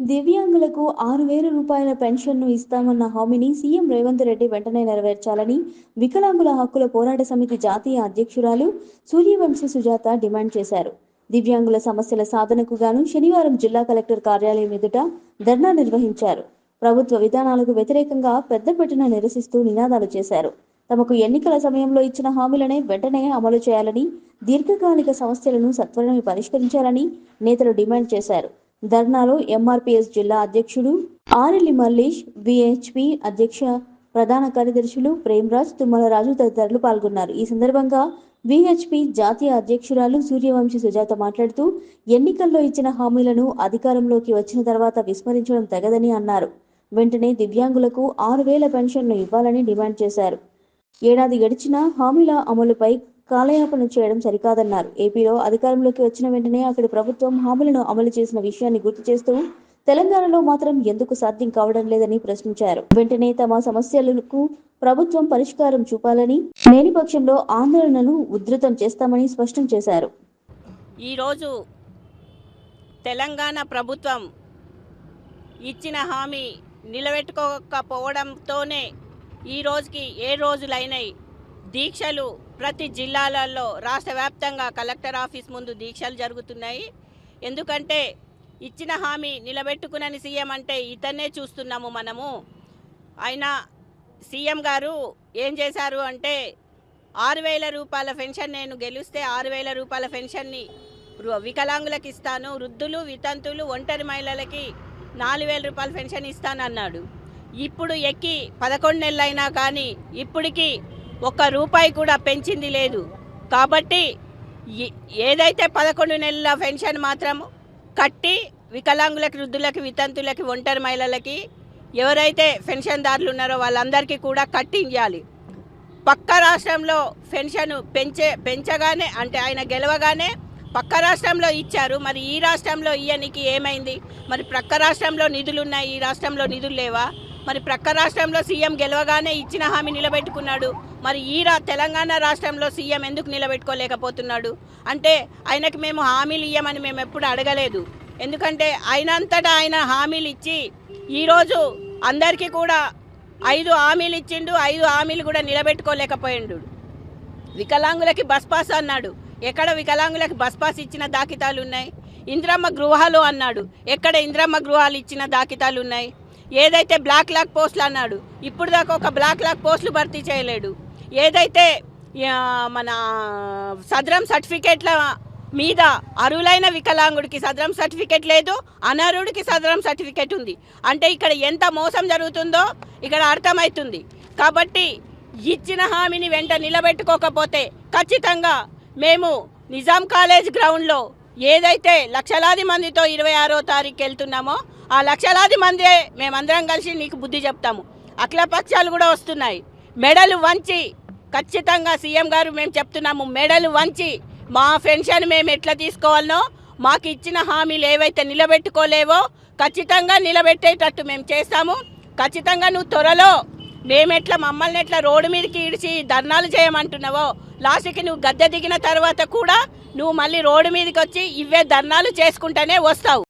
దివ్యాంగులకు 6,000 రూపాయల పెన్షన్ను ఇస్తామన్న హామీని సీఎం రేవంత్ రెడ్డి వెంటనే నెరవేర్చాలని వికలాంగుల హక్కుల పోరాట సమితి జాతీయ అధ్యక్షురాలు సూర్యవంశి సుజాత డిమాండ్ చేశారు. దివ్యాంగుల సమస్యల సాధనకు గాను శనివారం జిల్లా కలెక్టర్ కార్యాలయం ఎదుట ధర్నా నిర్వహించారు. ప్రభుత్వ విధానాలకు వ్యతిరేకంగా పెద్దపెట్టున నిరసిస్తూ నినాదాలు చేశారు. తమకు ఎన్నికల సమయంలో ఇచ్చిన హామీలనే వెంటనే అమలు చేయాలని, దీర్ఘకాలిక సమస్యలను సత్వరమే పరిష్కరించాలని నేతలు డిమాండ్ చేశారు. ధర్నాలో ఎంఆర్పీఎస్ జిల్లా అధ్యక్షుడు ఆరెల్లి మల్లేష్, విహెచ్పి అధ్యక్ష ప్రధాన కార్యదర్శులు ప్రేమ్రాజ్, తుమ్మలరాజు తదితరులు పాల్గొన్నారు. ఈ సందర్భంగా విహెచ్పి జాతీయ అధ్యక్షురాలు సూర్యవంశి సుజాత మాట్లాడుతూ ఎన్నికల్లో ఇచ్చిన హామీలను అధికారంలోకి వచ్చిన తర్వాత విస్మరించడం తగదని అన్నారు. వెంటనే దివ్యాంగులకు 6,000 పెన్షన్ను ఇవ్వాలని డిమాండ్ చేశారు. ఏడాది గడిచినా హామీల అమలుపై కాలయాపన చేయడం సరికాదన్నారు. ఏపీలో అధికారంలోకి వచ్చిన వెంటనే అక్కడి ప్రభుత్వం హామీలను అమలు చేసిన విషయాన్ని గుర్తు చేస్తూ తెలంగాణలో మాత్రం ఎందుకు సాధ్యం కావడం లేదని ప్రశ్నించారు. వెంటనే తమ సమస్యలకు ప్రభుత్వం పరిష్కారం చూపాలని, లేని పక్షంలో ఆందోళనను ఉధృతం చేస్తామని స్పష్టం చేశారు. ఈరోజు తెలంగాణ ప్రభుత్వం ఇచ్చిన హామీ నిలబెట్టుకోకపోవడంతోనే ఈ రోజుకి 7 రోజులైనాయి. దీక్షలు ప్రతి జిల్లాలలో రాష్ట్ర వ్యాప్తంగా కలెక్టర్ ఆఫీస్ ముందు దీక్షలు జరుగుతున్నాయి. ఎందుకంటే ఇచ్చిన హామీ నిలబెట్టుకునని సీఎం అంటే ఇతన్నే చూస్తున్నాము మనము. ఆయన సీఎం గారు ఏం చేశారు అంటే 6,000 రూపాయల పెన్షన్, నేను గెలిస్తే 6,000 రూపాయల పెన్షన్ని వికలాంగులకు ఇస్తాను, వృద్ధులు, వితంతులు, ఒంటరి మహిళలకి 4,000 రూపాయల పెన్షన్ ఇస్తానన్నాడు. ఇప్పుడు ఎక్కి 11 నెలలైనా కానీ ఇప్పటికీ ₹1 కూడా పెంచింది లేదు. కాబట్టి ఏదైతే 11 నెలల పెన్షన్ మాత్రం కట్టి వికలాంగులకి, వృద్ధులకి, వితంతులకి, ఒంటరి మహిళలకి ఎవరైతే పెన్షన్దారులు ఉన్నారో వాళ్ళందరికీ కూడా కట్టించాలి. పక్క రాష్ట్రంలో పెన్షన్ పెంచగానే అంటే ఆయన గెలవగానే పక్క రాష్ట్రంలో ఇచ్చారు. మరి ఈ రాష్ట్రంలో ఇయ్యనికి ఏమైంది? మరి ప్రక్క రాష్ట్రంలో నిధులు ఉన్నాయి, ఈ రాష్ట్రంలో నిధులు లేవా? మరి ప్రక్క రాష్ట్రంలో సీఎం గెలవగానే ఇచ్చిన హామీ నిలబెట్టుకున్నాడు. మరి తెలంగాణ రాష్ట్రంలో సీఎం ఎందుకు నిలబెట్టుకోలేకపోతున్నాడు? అంటే ఆయనకి మేము హామీలు ఇయ్యమని మేము ఎప్పుడు అడగలేదు. ఎందుకంటే ఆయనంతటా ఆయన హామీలు ఇచ్చి ఈరోజు అందరికీ కూడా 5 హామీలు ఇచ్చిండు. 5 హామీలు కూడా నిలబెట్టుకోలేకపోయిండు. వికలాంగులకి బస్ పాస్ అన్నాడు. ఎక్కడ వికలాంగులకి బస్ పాస్ ఇచ్చిన దాఖితాలు ఉన్నాయి? ఇందిరమ్మ గృహాలు అన్నాడు. ఎక్కడ ఇందిరమ్మ గృహాలు ఇచ్చిన దాఖితాలు ఉన్నాయి? ఏదైతే బ్లాక్ లాక్ పోస్టులు అన్నాడు, ఇప్పుడు దాకా ఒక బ్లాక్ లాక్ పోస్టులు భర్తీ చేయలేడు. ఏదైతే మన సదరం సర్టిఫికేట్ల మీద అర్హులైన వికలాంగుడికి సదరం సర్టిఫికేట్ లేదు, అనర్హుడికి సదరం సర్టిఫికేట్ ఉంది. అంటే ఇక్కడ ఎంత మోసం జరుగుతుందో ఇక్కడ అర్థమవుతుంది. కాబట్టి ఇచ్చిన హామీని వెంట నిలబెట్టుకోకపోతే ఖచ్చితంగా మేము నిజాం కాలేజ్ గ్రౌండ్లో ఏదైతే లక్షలాది మందితో 26వ తారీఖు వెళ్తున్నామో ఆ లక్షలాది మందే మేమందరం కలిసి నీకు బుద్ధి చెప్తాము. అఖిలపక్షాలు కూడా వస్తున్నాయి. మెడలు వంచి ఖచ్చితంగా సీఎం గారు మేము చెప్తున్నాము, మెడలు వంచి మా పెన్షన్ మేము ఎట్లా తీసుకోవాలనో, మాకు ఇచ్చిన హామీలు ఏవైతే నిలబెట్టుకోలేవో ఖచ్చితంగా నిలబెట్టేటట్టు మేము చేస్తాము. ఖచ్చితంగా నువ్వు త్వరలో మేమెట్లా మమ్మల్ని ఎట్లా రోడ్డు మీదకి ఇడిచి ధర్నాలు చేయమంటున్నావో, లాస్ట్కి నువ్వు గద్దె దిగిన తర్వాత కూడా నువ్వు మళ్ళీ రోడ్డు మీదకి వచ్చి ఇవే ధర్నాలు చేసుకుంటూనే వస్తావు.